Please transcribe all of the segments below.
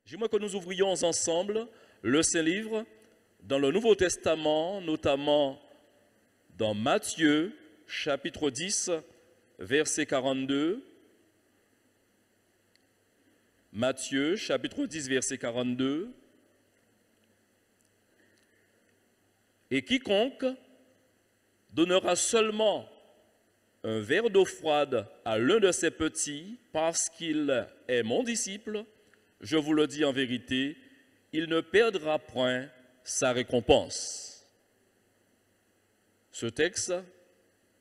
J'aimerais que nous ouvrions ensemble le Saint-Livre dans le Nouveau Testament, notamment dans Matthieu, chapitre 10, verset 42. Matthieu, chapitre 10, verset 42. Et quiconque donnera seulement un verre d'eau froide à l'un de ses petits, parce qu'il est mon disciple, je vous le dis en vérité, il ne perdra point sa récompense. Ce texte,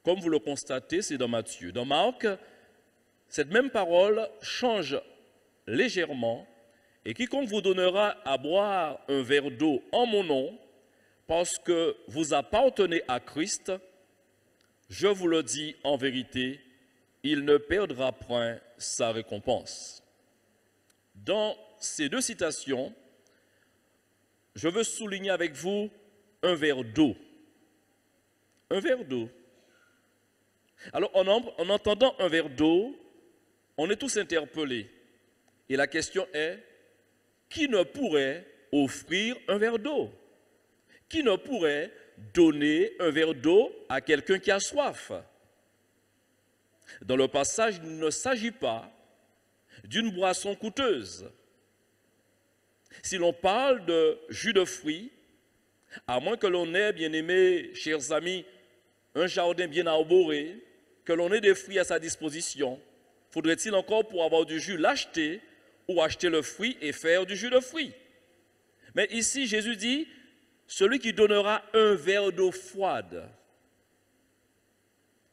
comme vous le constatez, c'est dans Matthieu. Dans Marc, cette même parole change légèrement. Et quiconque vous donnera à boire un verre d'eau en mon nom, parce que vous appartenez à Christ, je vous le dis en vérité, il ne perdra point sa récompense. Dans ces deux citations, je veux souligner avec vous un verre d'eau. Un verre d'eau. Alors, en entendant un verre d'eau, on est tous interpellés. Et la question est, qui ne pourrait offrir un verre d'eau? Qui ne pourrait donner un verre d'eau à quelqu'un qui a soif? Dans le passage, il ne s'agit pas d'une boisson coûteuse. Si l'on parle de jus de fruits, à moins que l'on ait, bien aimé, chers amis, un jardin bien arboré, que l'on ait des fruits à sa disposition, faudrait-il encore pour avoir du jus l'acheter ou acheter le fruit et faire du jus de fruits? Mais ici, Jésus dit, celui qui donnera un verre d'eau froide,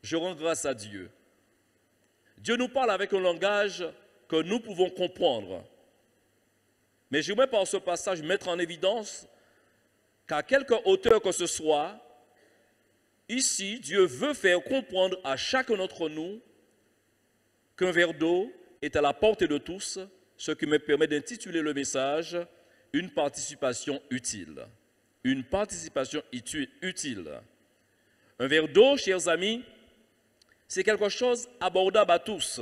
je rends grâce à Dieu. Dieu nous parle avec un langage que nous pouvons comprendre. Mais j'aimerais par ce passage mettre en évidence qu'à quelque hauteur que ce soit, ici, Dieu veut faire comprendre à chacun d'entre nous qu'un verre d'eau est à la portée de tous, ce qui me permet d'intituler le message « Une participation utile ». Une participation utile. Un verre d'eau, chers amis, c'est quelque chose abordable à tous,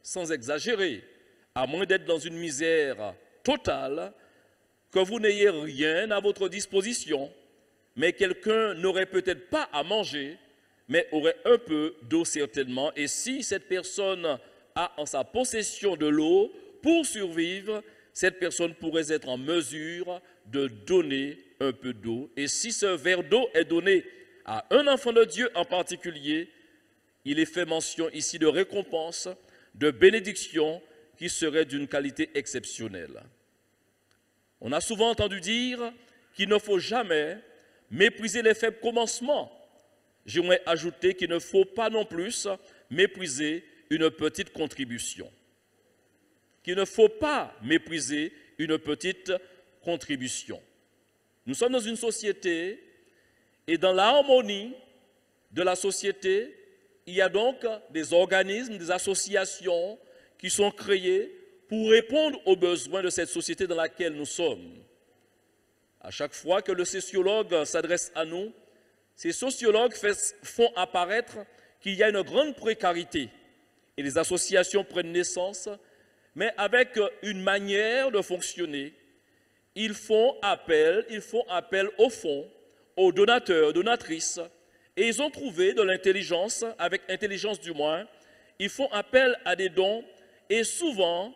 sans exagérer, à moins d'être dans une misère totale, que vous n'ayez rien à votre disposition, mais quelqu'un n'aurait peut-être pas à manger, mais aurait un peu d'eau certainement. Et si cette personne a en sa possession de l'eau, pour survivre, cette personne pourrait être en mesure de donner un peu d'eau. Et si ce verre d'eau est donné à un enfant de Dieu en particulier, il est fait mention ici de récompense, de bénédiction qui serait d'une qualité exceptionnelle. On a souvent entendu dire qu'il ne faut jamais mépriser les faibles commencements. J'aimerais ajouter qu'il ne faut pas non plus mépriser une petite contribution. Qu'il ne faut pas mépriser une petite contribution. Nous sommes dans une société et dans l'harmonie de la société, il y a donc des organismes, des associations qui sont créées pour répondre aux besoins de cette société dans laquelle nous sommes. À chaque fois que le sociologue s'adresse à nous, ces sociologues font apparaître qu'il y a une grande précarité et les associations prennent naissance, mais avec une manière de fonctionner. Ils font appel au fond, aux donateurs, donatrices, et ils ont trouvé de l'intelligence, avec intelligence du moins, ils font appel à des dons, et souvent,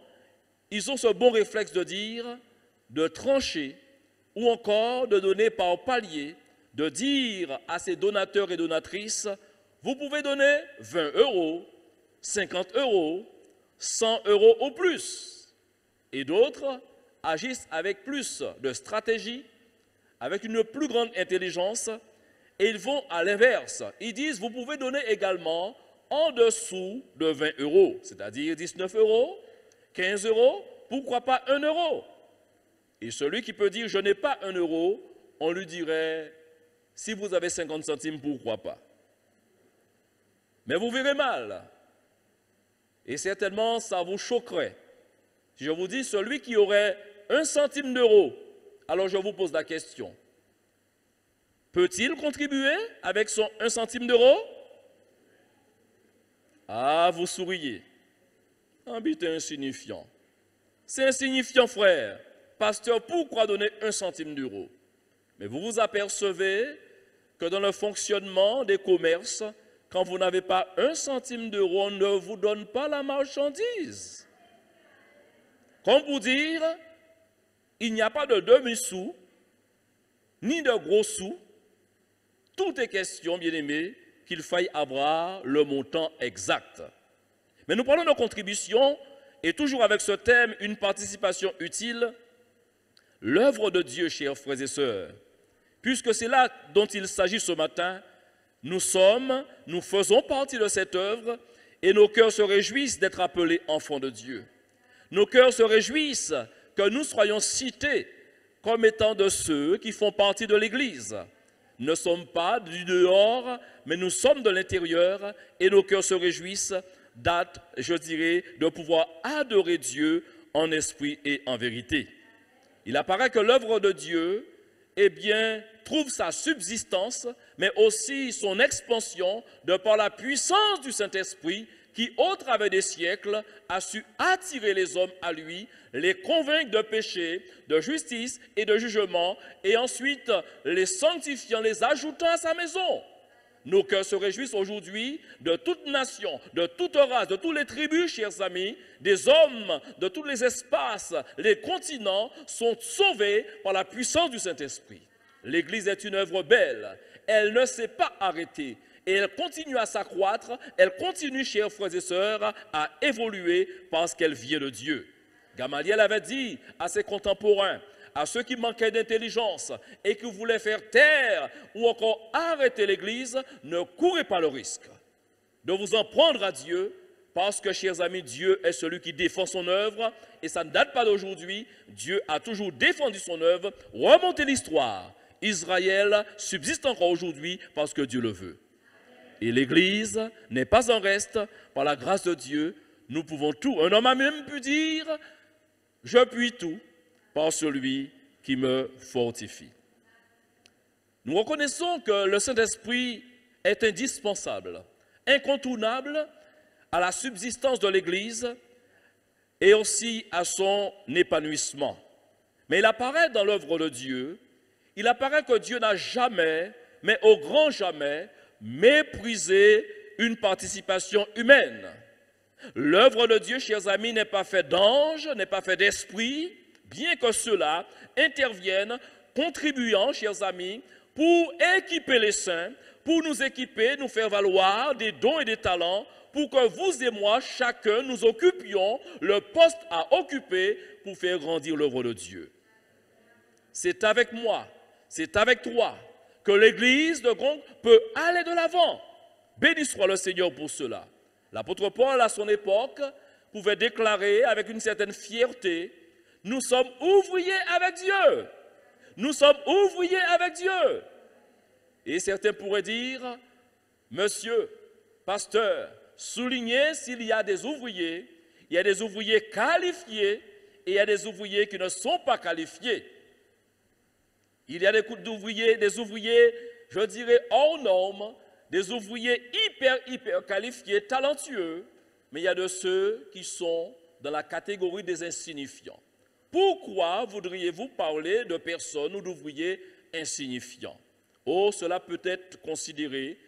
ils ont ce bon réflexe de dire, de trancher, ou encore de donner par palier, de dire à ces donateurs et donatrices, vous pouvez donner 20 €, 50 €, 100 € ou plus. Et d'autres agissent avec plus de stratégie, avec une plus grande intelligence, et ils vont à l'inverse. Ils disent, vous pouvez donner également en dessous de 20 €, c'est-à-dire 19 €, 15 €, pourquoi pas 1 €. Et celui qui peut dire, je n'ai pas 1 €, on lui dirait, si vous avez 50 centimes, pourquoi pas. Mais vous verrez mal. Et certainement, ça vous choquerait. Si je vous dis, celui qui aurait 1 centime d'euro, alors je vous pose la question. Peut-il contribuer avec son 1 centime d'euro? Ah, vous souriez. Habitez insignifiant. C'est insignifiant, frère. pasteur, pourquoi donner 1 centime d'euro? Mais vous vous apercevez que dans le fonctionnement des commerces, quand vous n'avez pas 1 centime d'euro, on ne vous donne pas la marchandise. Comme pour dire, il n'y a pas de demi-sous, ni de gros sous. Tout est question, bien aimé, qu'il faille avoir le montant exact. Mais nous parlons de contribution, et toujours avec ce thème, une participation utile, l'œuvre de Dieu, chers frères et sœurs. Puisque c'est là dont il s'agit ce matin, nous faisons partie de cette œuvre, et nos cœurs se réjouissent d'être appelés enfants de Dieu. Nos cœurs se réjouissent que nous soyons cités comme étant de ceux qui font partie de l'Église. Nous ne sommes pas du dehors, mais nous sommes de l'intérieur, et nos cœurs se réjouissent de pouvoir adorer Dieu en esprit et en vérité. Il apparaît que l'œuvre de Dieu, trouve sa subsistance, mais aussi son expansion de par la puissance du Saint-Esprit qui, au travers des siècles, a su attirer les hommes à lui, les convaincre de péché, de justice et de jugement, et ensuite les sanctifiant, les ajoutant à sa maison. Nos cœurs se réjouissent aujourd'hui de toute nation, de toute race, de toutes les tribus, chers amis, des hommes de tous les espaces, les continents sont sauvés par la puissance du Saint-Esprit. L'Église est une œuvre belle, elle ne s'est pas arrêtée et elle continue à s'accroître, elle continue, chers frères et sœurs, à évoluer parce qu'elle vient de Dieu. Gamaliel avait dit à ses contemporains, à ceux qui manquaient d'intelligence et qui voulaient faire taire ou encore arrêter l'Église, ne courez pas le risque de vous en prendre à Dieu, parce que, chers amis, Dieu est celui qui défend son œuvre, et ça ne date pas d'aujourd'hui. Dieu a toujours défendu son œuvre. Remontez l'histoire. Israël subsiste encore aujourd'hui parce que Dieu le veut. Et l'Église n'est pas en reste. Par la grâce de Dieu, nous pouvons tout. Un homme a même pu dire, je puis tout par celui qui me fortifie. Nous reconnaissons que le Saint-Esprit est indispensable, incontournable à la subsistance de l'Église et aussi à son épanouissement. Mais il apparaît dans l'œuvre de Dieu, il apparaît que Dieu n'a jamais, mais au grand jamais, méprisé une participation humaine. L'œuvre de Dieu, chers amis, n'est pas faite d'anges, n'est pas faite d'esprit, bien que ceux-là interviennent, contribuant, chers amis, pour équiper les saints, pour nous équiper, nous faire valoir des dons et des talents, pour que vous et moi, chacun, nous occupions le poste à occuper pour faire grandir l'œuvre de Dieu. C'est avec moi, c'est avec toi, que l'Église de Gond peut aller de l'avant. Béni soit le Seigneur pour cela. L'apôtre Paul, à son époque, pouvait déclarer avec une certaine fierté, nous sommes ouvriers avec Dieu. Nous sommes ouvriers avec Dieu. Et certains pourraient dire, monsieur, pasteur, soulignez s'il y a des ouvriers, il y a des ouvriers qualifiés et il y a des ouvriers qui ne sont pas qualifiés. Il y a des ouvriers, je dirais, hors normes, des ouvriers hyper qualifiés, talentueux, mais il y a de ceux qui sont dans la catégorie des insignifiants. Pourquoi voudriez-vous parler de personnes ou d'ouvriers insignifiants? Oh, cela peut être considéré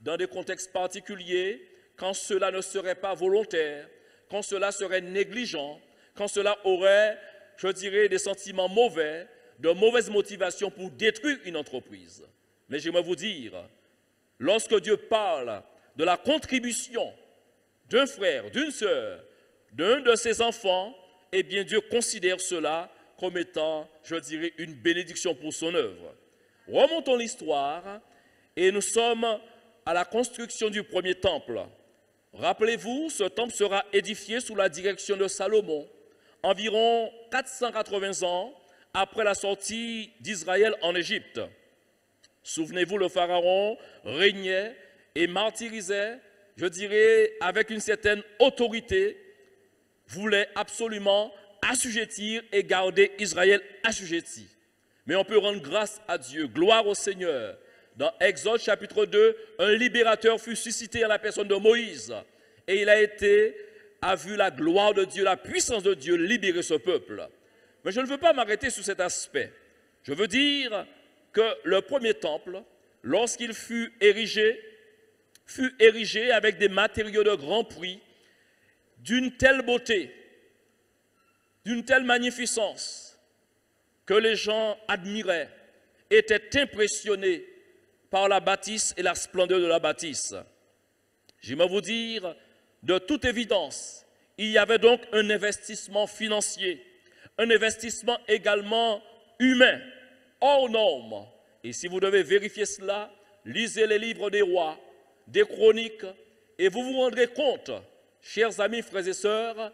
dans des contextes particuliers, quand cela ne serait pas volontaire, quand cela serait négligent, quand cela aurait, je dirais, des sentiments mauvais, de mauvaises motivations pour détruire une entreprise. Mais j'aimerais vous dire, lorsque Dieu parle de la contribution d'un frère, d'une sœur, d'un de ses enfants, eh bien Dieu considère cela comme étant, je dirais, une bénédiction pour son œuvre. Remontons l'histoire et nous sommes à la construction du premier temple. Rappelez-vous, ce temple sera édifié sous la direction de Salomon, environ 480 ans après la sortie d'Israël en Égypte. Souvenez-vous, le pharaon régnait et martyrisait, je dirais, avec une certaine autorité, voulait absolument assujettir et garder Israël assujetti. Mais on peut rendre grâce à Dieu, gloire au Seigneur. Dans Exode chapitre 2, un libérateur fut suscité à la personne de Moïse. Et il a vu la gloire de Dieu, la puissance de Dieu libérer ce peuple. Mais je ne veux pas m'arrêter sur cet aspect. Je veux dire que le premier temple, lorsqu'il fut érigé avec des matériaux de grand prix, d'une telle beauté, d'une telle magnificence, que les gens admiraient, étaient impressionnés par la bâtisse et la splendeur de la bâtisse. J'aimerais vous dire, de toute évidence, il y avait donc un investissement financier, un investissement également humain, hors norme. Et si vous devez vérifier cela, lisez les livres des rois, des chroniques, et vous vous rendrez compte, chers amis, frères et sœurs,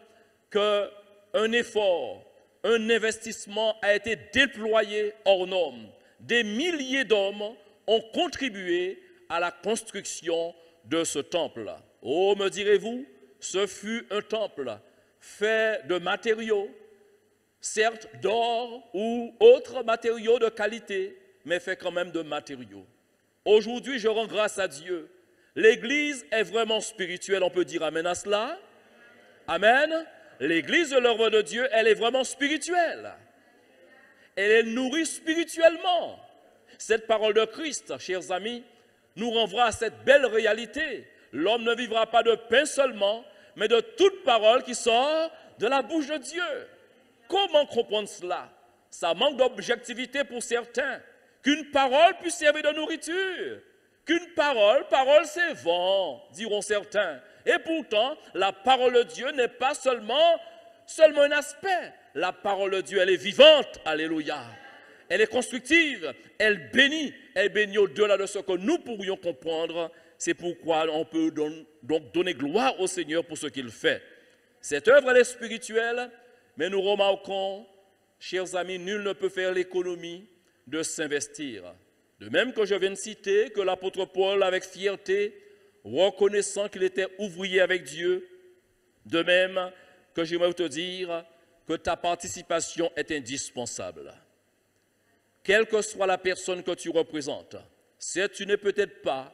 qu'un effort, un investissement a été déployé hors norme. Des milliers d'hommes ont contribué à la construction de ce temple. Oh, me direz-vous, ce fut un temple fait de matériaux, certes d'or ou autres matériaux de qualité, mais fait quand même de matériaux. Aujourd'hui, je rends grâce à Dieu. L'Église est vraiment spirituelle, on peut dire amen à cela. Amen. L'Église de l'œuvre de Dieu, elle est vraiment spirituelle. Elle est nourrie spirituellement. Cette parole de Christ, chers amis, nous renvoie à cette belle réalité. L'homme ne vivra pas de pain seulement, mais de toute parole qui sort de la bouche de Dieu. Comment comprendre cela? Ça manque d'objectivité pour certains. Qu'une parole puisse servir de nourriture. Qu'une parole c'est vent, diront certains. Et pourtant, la parole de Dieu n'est pas seulement un aspect. La parole de Dieu, elle est vivante, alléluia. Elle est constructive, elle bénit au-delà de ce que nous pourrions comprendre. C'est pourquoi on peut donc donner gloire au Seigneur pour ce qu'il fait. Cette œuvre, elle est spirituelle, mais nous remarquons, chers amis, nul ne peut faire l'économie de s'investir. De même que je viens de citer que l'apôtre Paul, avec fierté, reconnaissant qu'il était ouvrier avec Dieu, de même que j'aimerais te dire que ta participation est indispensable. Quelle que soit la personne que tu représentes, si tu n'es peut-être pas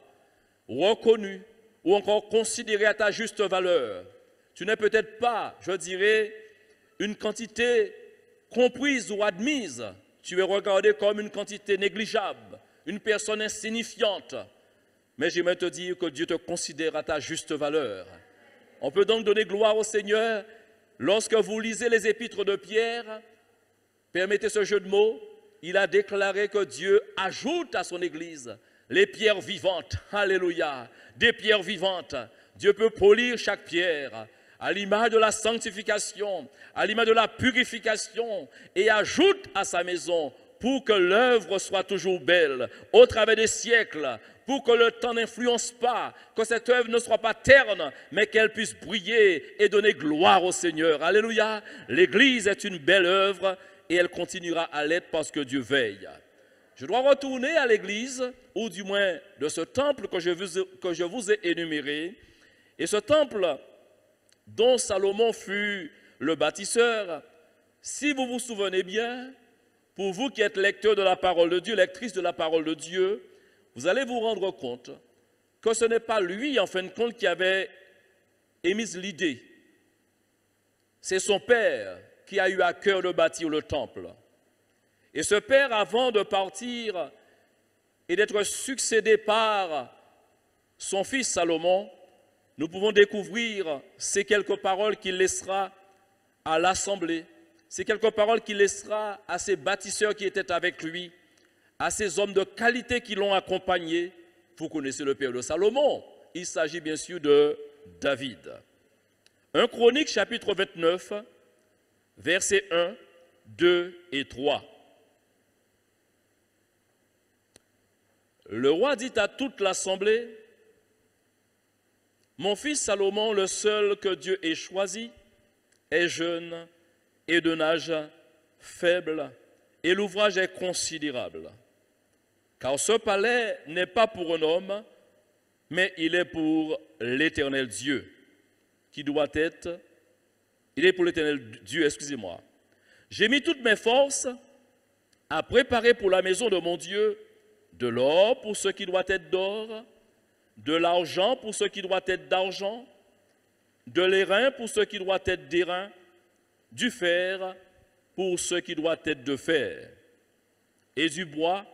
reconnu ou encore considéré à ta juste valeur, tu n'es peut-être pas, je dirais, une quantité comprise ou admise, tu es regardé comme une quantité négligeable, une personne insignifiante. Mais j'aimerais te dire que Dieu te considère à ta juste valeur. On peut donc donner gloire au Seigneur. Lorsque vous lisez les épîtres de Pierre, permettez ce jeu de mots, il a déclaré que Dieu ajoute à son Église les pierres vivantes. Alléluia, des pierres vivantes. Dieu peut polir chaque pierre à l'image de la sanctification, à l'image de la purification, et ajoute à sa maison pour que l'œuvre soit toujours belle au travers des siècles, pour que le temps n'influence pas, que cette œuvre ne soit pas terne, mais qu'elle puisse briller et donner gloire au Seigneur. Alléluia. L'Église est une belle œuvre et elle continuera à l'être parce que Dieu veille. Je dois retourner à l'Église, ou du moins de ce temple que je vous ai énuméré. Et ce temple dont Salomon fut le bâtisseur, si vous vous souvenez bien, pour vous qui êtes lecteur de la parole de Dieu, lectrice de la parole de Dieu, vous allez vous rendre compte que ce n'est pas lui, en fin de compte, qui avait émis l'idée. C'est son père qui a eu à cœur de bâtir le temple. Et ce père, avant de partir et d'être succédé par son fils Salomon, nous pouvons découvrir ces quelques paroles qu'il laissera à l'assemblée, ces quelques paroles qu'il laissera à ses bâtisseurs qui étaient avec lui, à ces hommes de qualité qui l'ont accompagné. Vous connaissez le père de Salomon, il s'agit bien sûr de David. 1 Chronique chapitre 29, versets 1, 2 et 3. Le roi dit à toute l'assemblée: mon fils Salomon, le seul que Dieu ait choisi, est jeune et d'un âge faible, et l'ouvrage est considérable. Car ce palais n'est pas pour un homme, mais il est pour l'Éternel Dieu, il est pour l'Éternel Dieu, excusez-moi. J'ai mis toutes mes forces à préparer pour la maison de mon Dieu de l'or pour ce qui doit être d'or, de l'argent pour ce qui doit être d'argent, de l'airain pour ce qui doit être d'airain, du fer pour ce qui doit être de fer, et du bois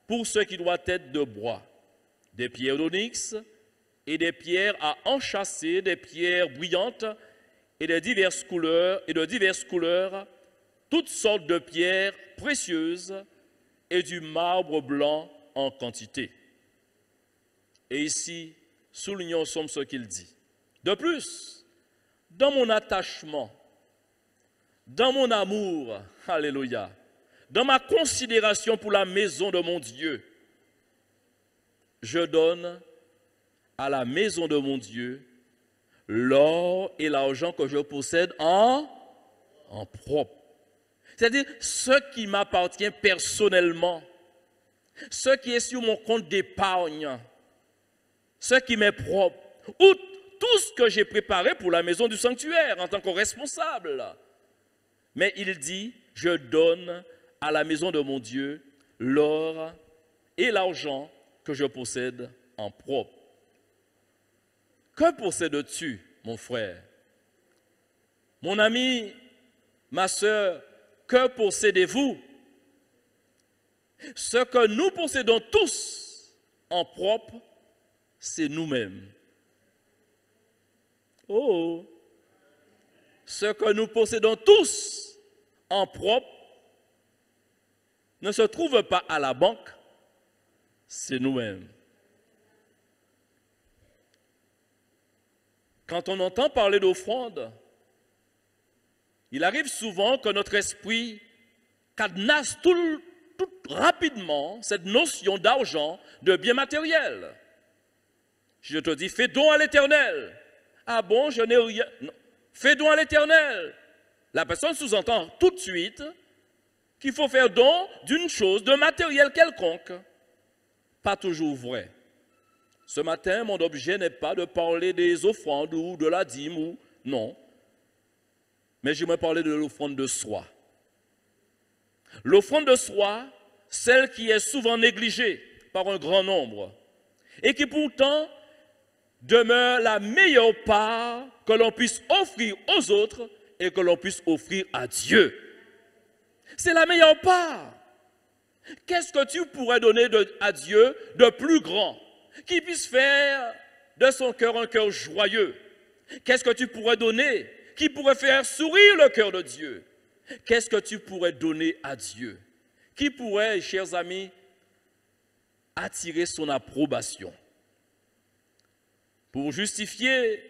pour ce qui doit être de bois, des pierres d'onyx et des pierres à enchâsser, des pierres brillantes et de diverses couleurs, toutes sortes de pierres précieuses et du marbre blanc en quantité. Et ici, soulignons ensemble ce qu'il dit. De plus, dans mon attachement, dans mon amour, alléluia, dans ma considération pour la maison de mon Dieu, je donne à la maison de mon Dieu l'or et l'argent que je possède en propre. C'est-à-dire ce qui m'appartient personnellement, ce qui est sur mon compte d'épargne, ce qui m'est propre, ou tout ce que j'ai préparé pour la maison du sanctuaire en tant que responsable. Mais il dit, je donne à la maison de mon Dieu l'or et l'argent que je possède en propre. Que possèdes-tu, mon frère? Mon ami, ma sœur, que possédez-vous? Ce que nous possédons tous en propre, c'est nous-mêmes. Oh! Ce que nous possédons tous en propre ne se trouve pas à la banque, c'est nous-mêmes. Quand on entend parler d'offrande, il arrive souvent que notre esprit cadenasse tout rapidement cette notion d'argent, de bien matériel. Je te dis, fais don à l'Éternel. Ah bon, je n'ai rien. Non. Fais don à l'Éternel. La personne sous-entend tout de suite qu'il faut faire don d'une chose, de matériel quelconque. Pas toujours vrai. Ce matin, mon objet n'est pas de parler des offrandes ou de la dîme, ou non. Mais j'aimerais parler de l'offrande de soi. L'offrande de soi, celle qui est souvent négligée par un grand nombre et qui pourtant demeure la meilleure part que l'on puisse offrir aux autres et que l'on puisse offrir à Dieu. C'est la meilleure part. Qu'est-ce que tu pourrais donner à Dieu de plus grand, qui puisse faire de son cœur un cœur joyeux? Qu'est-ce que tu pourrais donner qui pourrait faire sourire le cœur de Dieu? Qu'est-ce que tu pourrais donner à Dieu qui pourrait, chers amis, attirer son approbation? Pour justifier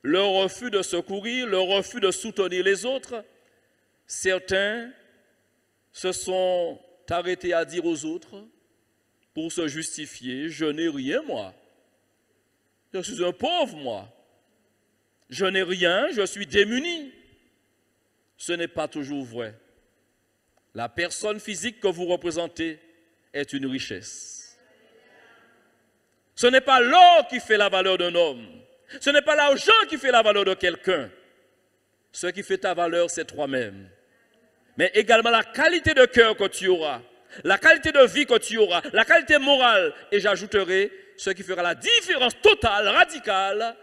leur refus de secourir, leur refus de soutenir les autres, certains se sont arrêtés à dire aux autres, pour se justifier, je n'ai rien moi. Je suis un pauvre moi. Je n'ai rien, je suis démuni. Ce n'est pas toujours vrai. La personne physique que vous représentez est une richesse. Ce n'est pas l'or qui fait la valeur d'un homme. Ce n'est pas l'argent qui fait la valeur de quelqu'un. Ce qui fait ta valeur, c'est toi-même. Mais également la qualité de cœur que tu auras, la qualité de vie que tu auras, la qualité morale. Et j'ajouterai, ce qui fera la différence totale, radicale,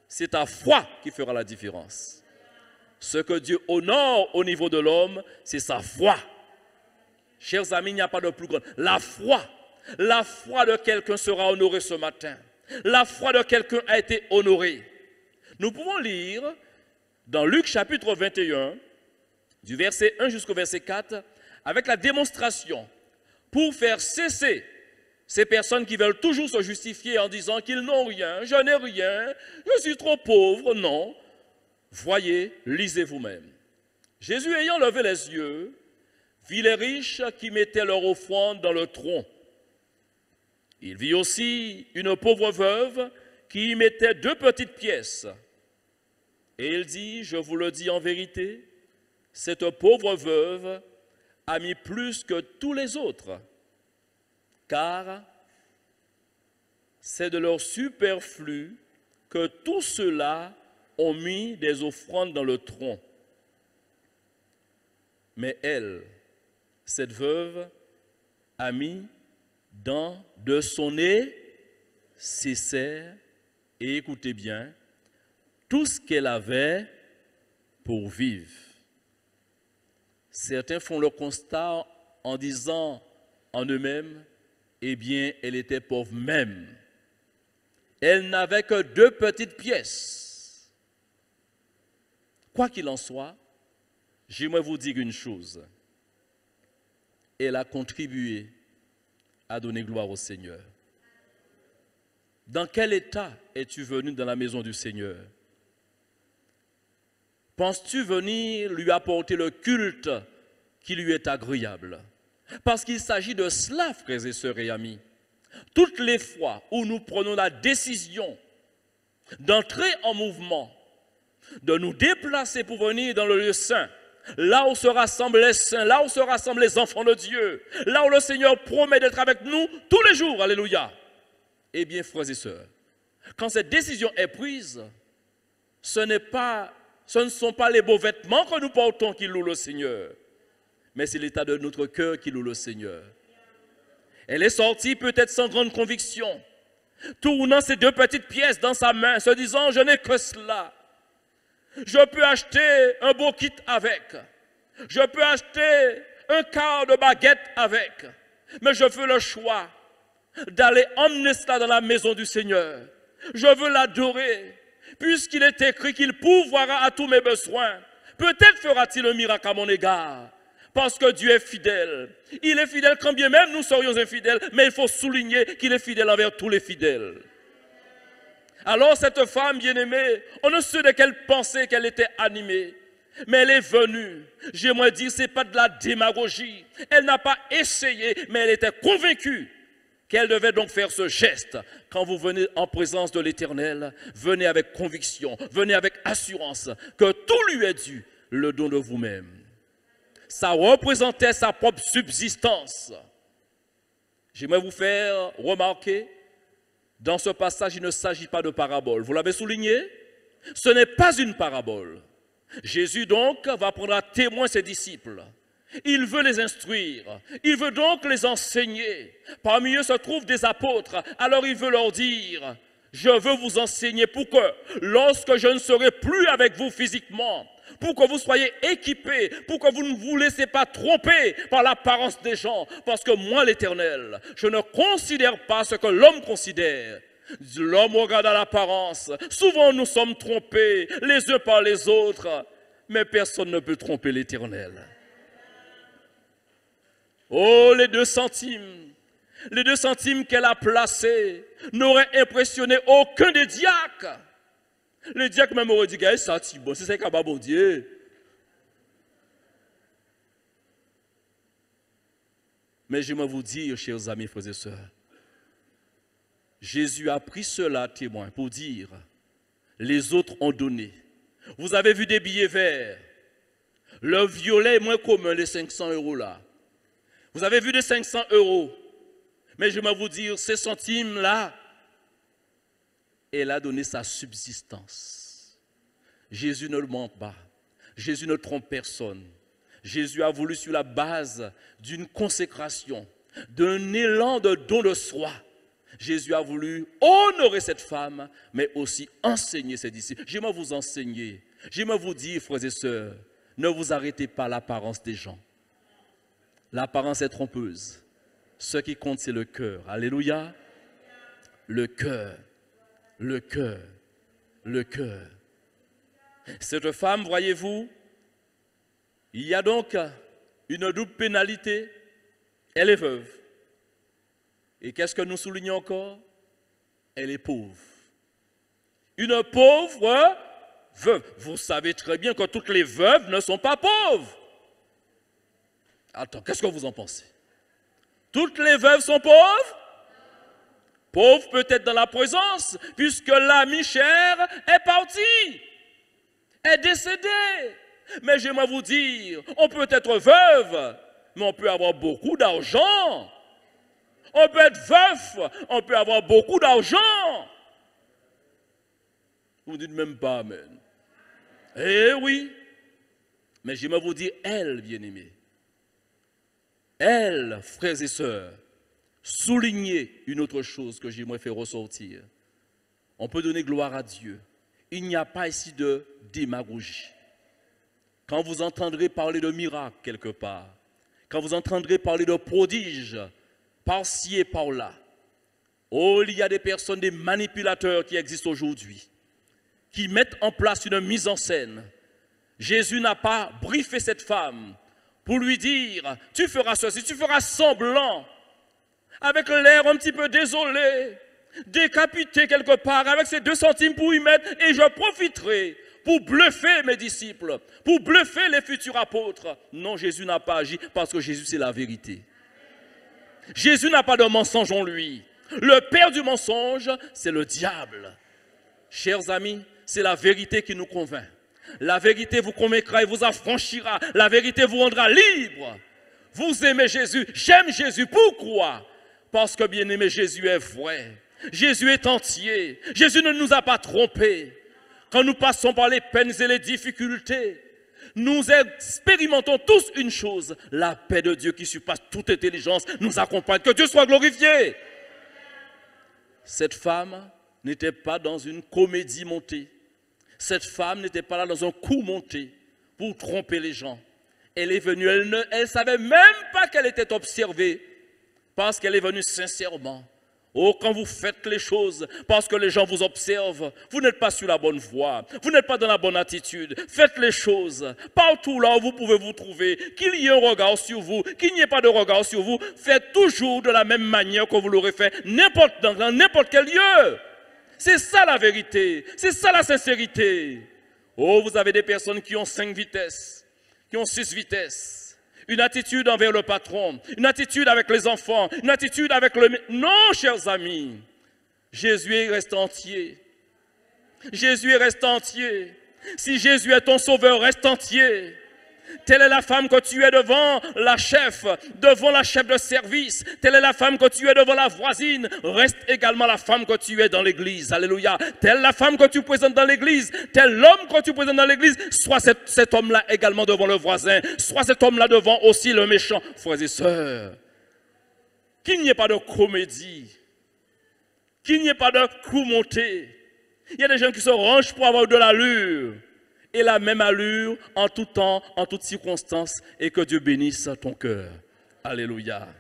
c'est ta foi qui fera la différence. Ce que Dieu honore au niveau de l'homme, c'est sa foi. Chers amis, il n'y a pas de plus grande. La foi de quelqu'un sera honorée ce matin. La foi de quelqu'un a été honorée. Nous pouvons lire dans Luc chapitre 21, du verset 1 jusqu'au verset 4, avec la démonstration pour faire cesser ces personnes qui veulent toujours se justifier en disant qu'ils n'ont rien, je n'ai rien, je suis trop pauvre. Non. Voyez, lisez vous-même. Jésus ayant levé les yeux, vit les riches qui mettaient leur offrande dans le tronc. Il vit aussi une pauvre veuve qui y mettait 2 petites pièces. Et il dit, je vous le dis en vérité, cette pauvre veuve a mis plus que tous les autres, car c'est de leur superflu que tous ceux-là ont mis des offrandes dans le tronc. Mais elle, cette veuve, a mis dans de son nécessaire, et écoutez bien, tout ce qu'elle avait pour vivre. Certains font le constat en disant en eux-mêmes, eh bien, elle était pauvre même. Elle n'avait que 2 petites pièces. Quoi qu'il en soit, j'aimerais vous dire une chose. Elle a contribué à donner gloire au Seigneur. Dans quel état es-tu venu dans la maison du Seigneur? Penses-tu venir lui apporter le culte qui lui est agréable? Parce qu'il s'agit de cela, frères et sœurs et amis. Toutes les fois où nous prenons la décision d'entrer en mouvement, de nous déplacer pour venir dans le lieu saint, là où se rassemblent les saints, là où se rassemblent les enfants de Dieu, là où le Seigneur promet d'être avec nous tous les jours, alléluia. Eh bien, frères et sœurs, quand cette décision est prise, ce ne sont pas les beaux vêtements que nous portons qui louent le Seigneur, mais c'est l'état de notre cœur qui loue le Seigneur. Elle est sortie peut-être sans grande conviction, tournant ces 2 petites pièces dans sa main, se disant, je n'ai que cela. Je peux acheter un beau kit avec. Je peux acheter un quart de baguette avec. Mais je fais le choix d'aller emmener cela dans la maison du Seigneur. Je veux l'adorer, puisqu'il est écrit qu'il pourvoira à tous mes besoins. Peut-être fera-t-il un miracle à mon égard. Parce que Dieu est fidèle. Il est fidèle quand bien même nous serions infidèles, mais il faut souligner qu'il est fidèle envers tous les fidèles. Alors cette femme bien-aimée, on ne sait de quelle pensée qu'elle était animée, mais elle est venue. J'aimerais dire, ce n'est pas de la démagogie. Elle n'a pas essayé, mais elle était convaincue qu'elle devait donc faire ce geste. Quand vous venez en présence de l'Éternel, venez avec conviction, venez avec assurance que tout lui est dû, le don de vous-même. Ça représentait sa propre subsistance. J'aimerais vous faire remarquer, dans ce passage, il ne s'agit pas de parabole. Vous l'avez souligné? Ce n'est pas une parabole. Jésus donc va prendre à témoin ses disciples. Il veut les instruire. Il veut donc les enseigner. Parmi eux se trouvent des apôtres. Alors il veut leur dire, je veux vous enseigner pour que, lorsque je ne serai plus avec vous physiquement, pour que vous soyez équipés, pour que vous ne vous laissez pas tromper par l'apparence des gens. Parce que moi, l'Éternel, je ne considère pas ce que l'homme considère. L'homme regarde à l'apparence. Souvent, nous sommes trompés les uns par les autres. Mais personne ne peut tromper l'Éternel. Oh, les 2 centimes. Les 2 centimes qu'elle a placés n'auraient impressionné aucun des diacres. Le diacre même aurait dit, ça, c'est bon, c'est ça qu'a bon Dieu. Mais je vais vous dire, chers amis, frères et sœurs, Jésus a pris cela témoin pour dire, les autres ont donné. Vous avez vu des billets verts. Le violet est moins commun, les 500 € là. Vous avez vu des 500 €. Mais je vais vous dire, ces centimes-là, elle a donné sa subsistance. Jésus ne le ment pas. Jésus ne trompe personne. Jésus a voulu, sur la base d'une consécration, d'un élan de don de soi, Jésus a voulu honorer cette femme, mais aussi enseigner ses disciples. J'aimerais vous enseigner. J'aimerais vous dire, frères et sœurs, ne vous arrêtez pas à l'apparence des gens. L'apparence est trompeuse. Ce qui compte, c'est le cœur. Alléluia. Le cœur. Le cœur, le cœur. Cette femme, voyez-vous, il y a donc une double pénalité. Elle est veuve. Et qu'est-ce que nous soulignons encore? Elle est pauvre. Une pauvre veuve. Vous savez très bien que toutes les veuves ne sont pas pauvres. Attends, qu'est-ce que vous en pensez? Toutes les veuves sont pauvres? Pauvre peut-être dans la présence, puisque l'ami cher est parti, est décédé. Mais j'aimerais vous dire, on peut être veuve, mais on peut avoir beaucoup d'argent. On peut être veuf, on peut avoir beaucoup d'argent. Vous ne dites même pas amen. Eh oui. Mais j'aimerais vous dire, elle, bien-aimée, elle, frères et sœurs, souligner une autre chose que j'aimerais faire ressortir. On peut donner gloire à Dieu. Il n'y a pas ici de démagogie. quand vous entendrez parler de miracles quelque part, quand vous entendrez parler de prodiges par-ci et par-là, oh, il y a des personnes, des manipulateurs qui existent aujourd'hui, qui mettent en place une mise en scène. Jésus n'a pas briefé cette femme pour lui dire, tu feras ceci, tu feras semblant, avec l'air un petit peu désolé, décapité quelque part, avec ses 2 centimes pour y mettre, et je profiterai pour bluffer mes disciples, pour bluffer les futurs apôtres. Non, Jésus n'a pas agi parce que Jésus c'est la vérité. Jésus n'a pas de mensonge en lui. Le père du mensonge, c'est le diable. Chers amis, c'est la vérité qui nous convainc. La vérité vous convaincra et vous affranchira. La vérité vous rendra libre. Vous aimez Jésus. J'aime Jésus. Pourquoi? Parce que bien-aimé, Jésus est vrai. Jésus est entier. Jésus ne nous a pas trompés. Quand nous passons par les peines et les difficultés, nous expérimentons tous une chose. La paix de Dieu qui surpasse toute intelligence nous accompagne. Que Dieu soit glorifié. Cette femme n'était pas dans une comédie montée. Cette femme n'était pas là dans un coup monté pour tromper les gens. Elle est venue, elle ne savait même pas qu'elle était observée parce qu'elle est venue sincèrement. Oh, quand vous faites les choses parce que les gens vous observent, vous n'êtes pas sur la bonne voie, vous n'êtes pas dans la bonne attitude. Faites les choses partout là où vous pouvez vous trouver, qu'il y ait un regard sur vous, qu'il n'y ait pas de regard sur vous. Faites toujours de la même manière que vous l'aurez fait dans n'importe quel lieu. C'est ça la vérité, c'est ça la sincérité. Oh, vous avez des personnes qui ont 5 vitesses, qui ont 6 vitesses. Une attitude envers le patron, une attitude avec les enfants, une attitude avec le... Non, chers amis, Jésus reste entier. Jésus reste entier. Si Jésus est ton sauveur, reste entier. Telle est la femme que tu es devant la chef de service. Telle est la femme que tu es devant la voisine. Reste également la femme que tu es dans l'église. Alléluia. Telle la femme que tu présentes dans l'église. Tel l'homme que tu présentes dans l'église. Soit cet homme-là également devant le voisin. Soit cet homme-là devant aussi le méchant. Frères et sœurs, qu'il n'y ait pas de comédie. Qu'il n'y ait pas de coup monté. Il y a des gens qui se rangent pour avoir de l'allure. Et la même allure en tout temps, en toutes circonstances, et que Dieu bénisse ton cœur. Alléluia.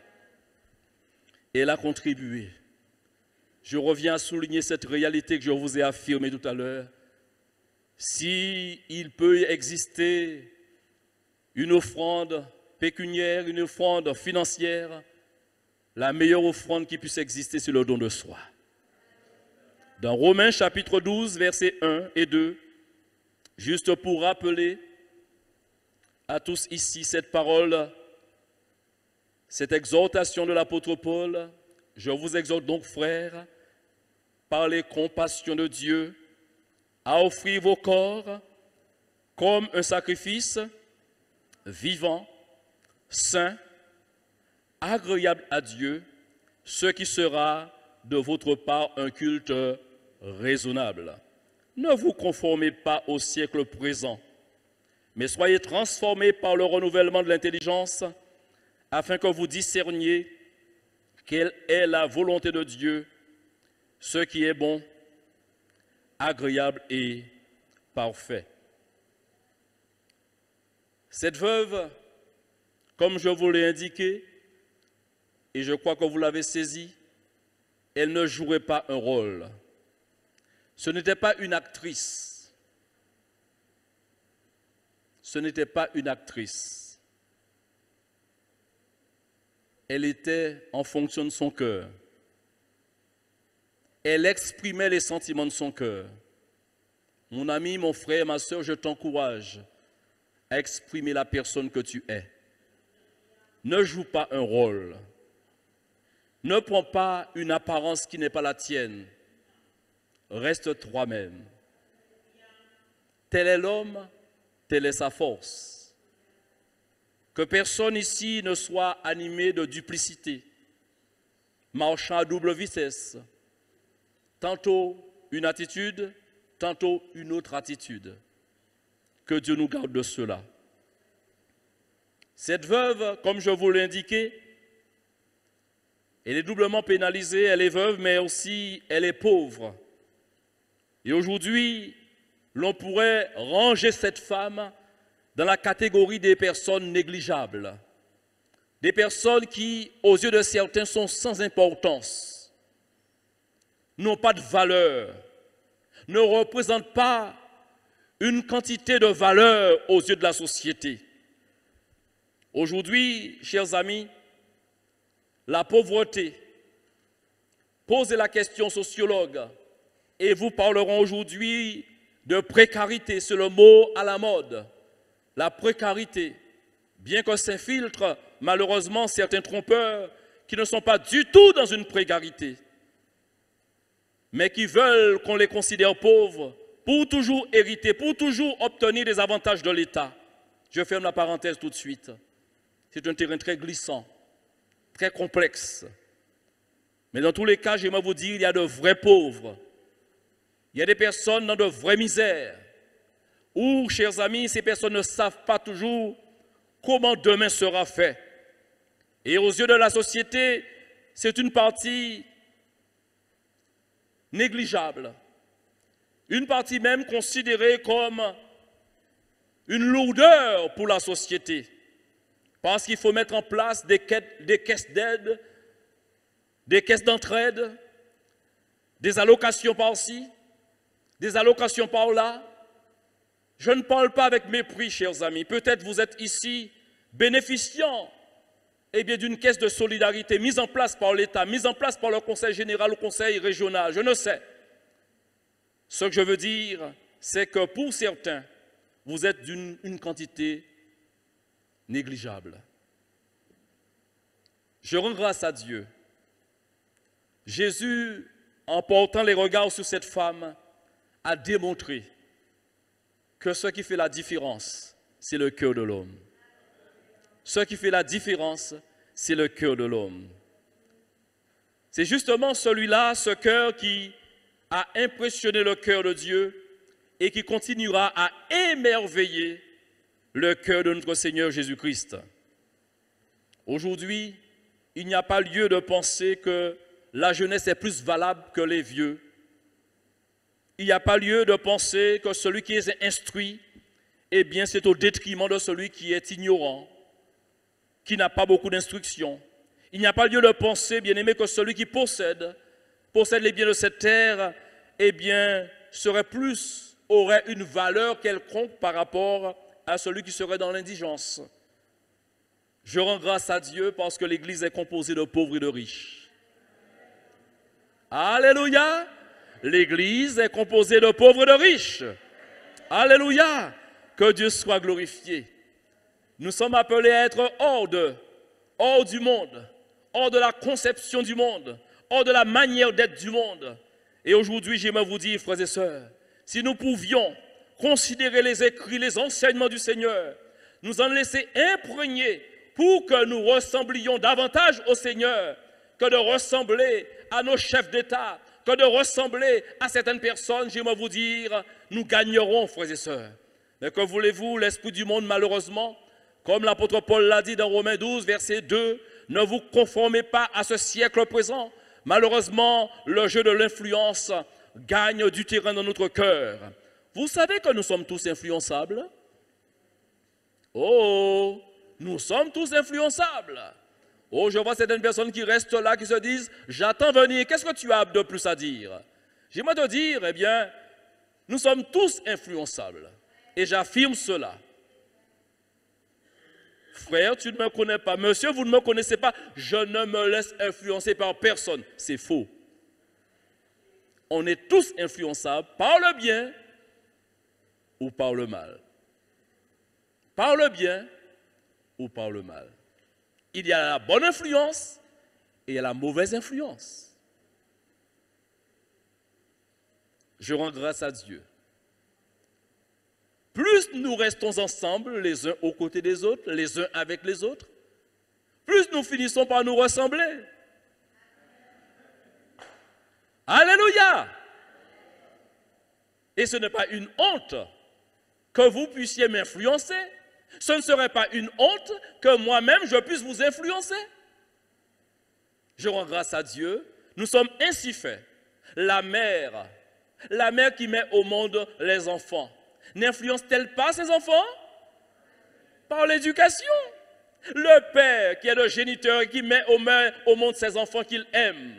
Et elle a contribué. Je reviens à souligner cette réalité que je vous ai affirmée tout à l'heure. S'il peut exister une offrande pécuniaire, une offrande financière, la meilleure offrande qui puisse exister, c'est le don de soi. Dans Romains chapitre 12, versets 1 et 2, juste pour rappeler à tous ici cette parole, cette exhortation de l'apôtre Paul, je vous exhorte donc, frères, par les compassions de Dieu, à offrir vos corps comme un sacrifice vivant, saint, agréable à Dieu, ce qui sera de votre part un culte raisonnable. Ne vous conformez pas au siècle présent, mais soyez transformés par le renouvellement de l'intelligence, afin que vous discerniez quelle est la volonté de Dieu, ce qui est bon, agréable et parfait. Cette veuve, comme je vous l'ai indiqué, et je crois que vous l'avez saisi, elle ne jouerait pas un rôle. Ce n'était pas une actrice. Ce n'était pas une actrice. Elle était en fonction de son cœur. Elle exprimait les sentiments de son cœur. Mon ami, mon frère, ma soeur, je t'encourage à exprimer la personne que tu es. Ne joue pas un rôle. Ne prends pas une apparence qui n'est pas la tienne. Reste toi-même. Tel est l'homme, telle est sa force. Que personne ici ne soit animé de duplicité, marchant à double vitesse. Tantôt une attitude, tantôt une autre attitude. Que Dieu nous garde de cela. Cette veuve, comme je vous l'ai indiqué, elle est doublement pénalisée, elle est veuve, mais aussi elle est pauvre. Et aujourd'hui, l'on pourrait ranger cette femme dans la catégorie des personnes négligeables, des personnes qui, aux yeux de certains, sont sans importance, n'ont pas de valeur, ne représentent pas une quantité de valeur aux yeux de la société. Aujourd'hui, chers amis, la pauvreté, posez la question aux sociologues et vous parleront aujourd'hui de précarité, c'est le mot à la mode. La précarité, bien que s'infiltrent malheureusement certains trompeurs qui ne sont pas du tout dans une précarité, mais qui veulent qu'on les considère pauvres pour toujours hériter, pour toujours obtenir des avantages de l'État. Je ferme la parenthèse tout de suite. C'est un terrain très glissant, très complexe. Mais dans tous les cas, j'aimerais vous dire, il y a de vrais pauvres. Il y a des personnes dans de vraies misères. Où, chers amis, ces personnes ne savent pas toujours comment demain sera fait. Et aux yeux de la société, c'est une partie négligeable. Une partie même considérée comme une lourdeur pour la société. Parce qu'il faut mettre en place des caisses d'aide, des caisses d'entraide, des allocations par-ci, des allocations par-là. Je ne parle pas avec mépris, chers amis. Peut-être vous êtes ici bénéficiant d'une caisse de solidarité mise en place par l'État, mise en place par le Conseil général ou Conseil régional, je ne sais. Ce que je veux dire, c'est que pour certains, vous êtes d'une quantité négligeable. Je rends grâce à Dieu. Jésus, en portant les regards sur cette femme, a démontré que ce qui fait la différence, c'est le cœur de l'homme. Ce qui fait la différence, c'est le cœur de l'homme. C'est justement celui-là, ce cœur qui a impressionné le cœur de Dieu et qui continuera à émerveiller le cœur de notre Seigneur Jésus-Christ. Aujourd'hui, il n'y a pas lieu de penser que la jeunesse est plus valable que les vieux. Il n'y a pas lieu de penser que celui qui est instruit, c'est au détriment de celui qui est ignorant, qui n'a pas beaucoup d'instruction. Il n'y a pas lieu de penser, bien-aimé, que celui qui possède les biens de cette terre, aurait une valeur quelconque par rapport à celui qui serait dans l'indigence. Je rends grâce à Dieu parce que l'Église est composée de pauvres et de riches. Alléluia! L'Église est composée de pauvres et de riches. Alléluia! Que Dieu soit glorifié. Nous sommes appelés à être hors du monde, hors de la conception du monde, hors de la manière d'être du monde. Et aujourd'hui, j'aimerais vous dire, frères et sœurs, si nous pouvions considérer les écrits, les enseignements du Seigneur, nous en laisser imprégner pour que nous ressemblions davantage au Seigneur que de ressembler à nos chefs d'État, que de ressembler à certaines personnes, j'aimerais vous dire, nous gagnerons, frères et sœurs. Mais que voulez-vous, l'esprit du monde, malheureusement, comme l'apôtre Paul l'a dit dans Romains 12, verset 2, ne vous conformez pas à ce siècle présent. Malheureusement, le jeu de l'influence gagne du terrain dans notre cœur. Vous savez que nous sommes tous influençables? Oh, nous sommes tous influençables. Oh, je vois certaines personnes qui restent là, qui se disent, j'attends venir, qu'est-ce que tu as de plus à dire? J'aimerais te dire, nous sommes tous influençables. Et j'affirme cela. Frère, tu ne me connais pas. Monsieur, vous ne me connaissez pas. Je ne me laisse influencer par personne. C'est faux. On est tous influençables par le bien ou par le mal. Par le bien ou par le mal. Il y a la bonne influence et il y a la mauvaise influence. Je rends grâce à Dieu. Plus nous restons ensemble, les uns aux côtés des autres, les uns avec les autres, plus nous finissons par nous ressembler. Alléluia! Et ce n'est pas une honte que vous puissiez m'influencer. Ce ne serait pas une honte que moi-même je puisse vous influencer. Je rends grâce à Dieu. Nous sommes ainsi faits. La mère qui met au monde les enfants, n'influence-t-elle pas ses enfants? Par l'éducation. Le père qui est le géniteur et qui met au monde ses enfants qu'il aime,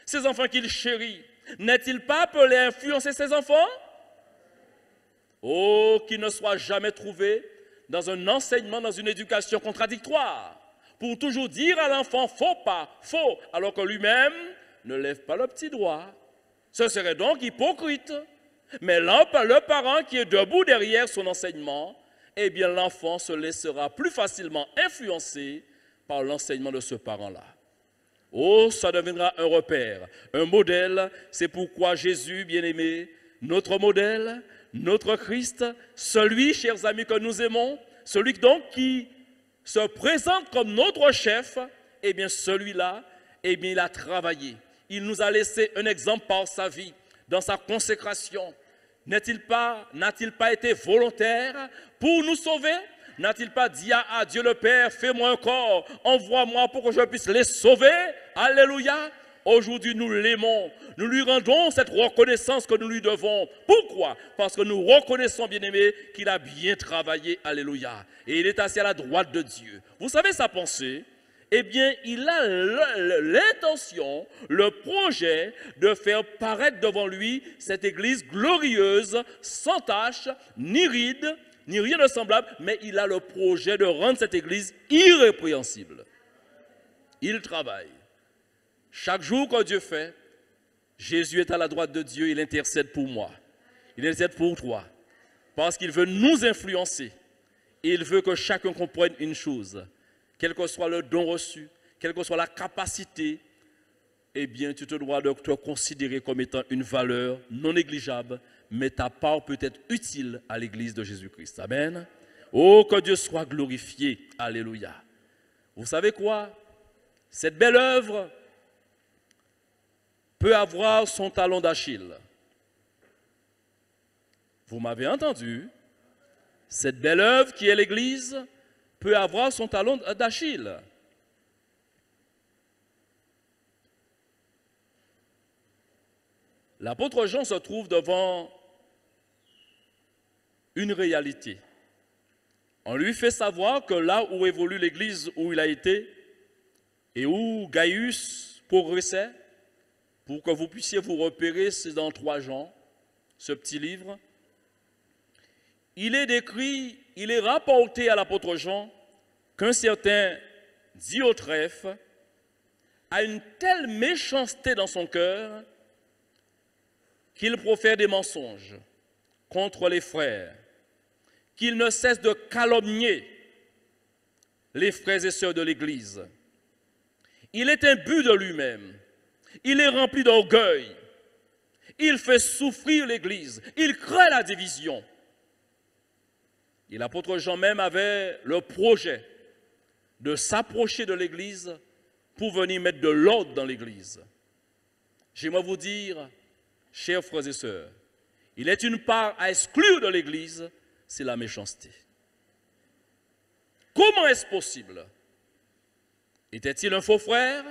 ses enfants qu'il chérit, n'est-il pas appelé à influencer ses enfants? Oh, qu'il ne soit jamais trouvé dans un enseignement, dans une éducation contradictoire, pour toujours dire à l'enfant faux pas, faux, alors que lui-même ne lève pas le petit doigt. Ce serait donc hypocrite. Mais le parent qui est debout derrière son enseignement, eh bien l'enfant se laissera plus facilement influencer par l'enseignement de ce parent-là. Oh, ça deviendra un repère, un modèle. C'est pourquoi Jésus, bien-aimé, notre modèle, notre Christ, celui, chers amis, que nous aimons, celui donc qui se présente comme notre chef, eh bien celui-là, eh bien il a travaillé. Il nous a laissé un exemple par sa vie, dans sa consécration. N'a-t-il pas été volontaire pour nous sauver? N'a-t-il pas dit à Dieu le Père, fais-moi un corps, envoie-moi pour que je puisse les sauver? Alléluia! Aujourd'hui, nous l'aimons. Nous lui rendons cette reconnaissance que nous lui devons. Pourquoi? Parce que nous reconnaissons, bien-aimé, qu'il a bien travaillé. Alléluia. Et il est assis à la droite de Dieu. Vous savez sa pensée? Eh bien, il a l'intention, le projet de faire paraître devant lui cette église glorieuse, sans tache, ni ride, ni rien de semblable, mais il a le projet de rendre cette église irrépréhensible. Il travaille. Chaque jour que Dieu fait, Jésus est à la droite de Dieu, il intercède pour moi. Il intercède pour toi. Parce qu'il veut nous influencer. Et il veut que chacun comprenne une chose. Quel que soit le don reçu, quelle que soit la capacité, eh bien, tu te dois de te considérer comme étant une valeur non négligeable, mais ta part peut être utile à l'église de Jésus-Christ. Amen. Oh, que Dieu soit glorifié. Alléluia. Vous savez quoi? Cette belle œuvre peut avoir son talon d'Achille. Vous m'avez entendu? Cette belle œuvre qui est l'Église peut avoir son talon d'Achille. L'apôtre Jean se trouve devant une réalité. On lui fait savoir que là où évolue l'Église où il a été et où Gaius progressait, pour que vous puissiez vous repérer, c'est dans 3 Jean, ce petit livre. Il est décrit, il est rapporté à l'apôtre Jean qu'un certain Diotrephe a une telle méchanceté dans son cœur qu'il profère des mensonges contre les frères, qu'il ne cesse de calomnier les frères et sœurs de l'Église. Il est imbu de lui-même. Il est rempli d'orgueil. Il fait souffrir l'Église. Il crée la division. Et l'apôtre Jean même avait le projet de s'approcher de l'Église pour venir mettre de l'ordre dans l'Église. J'aimerais vous dire, chers frères et sœurs, il est une part à exclure de l'Église, c'est la méchanceté. Comment est-ce possible? Était-il un faux frère?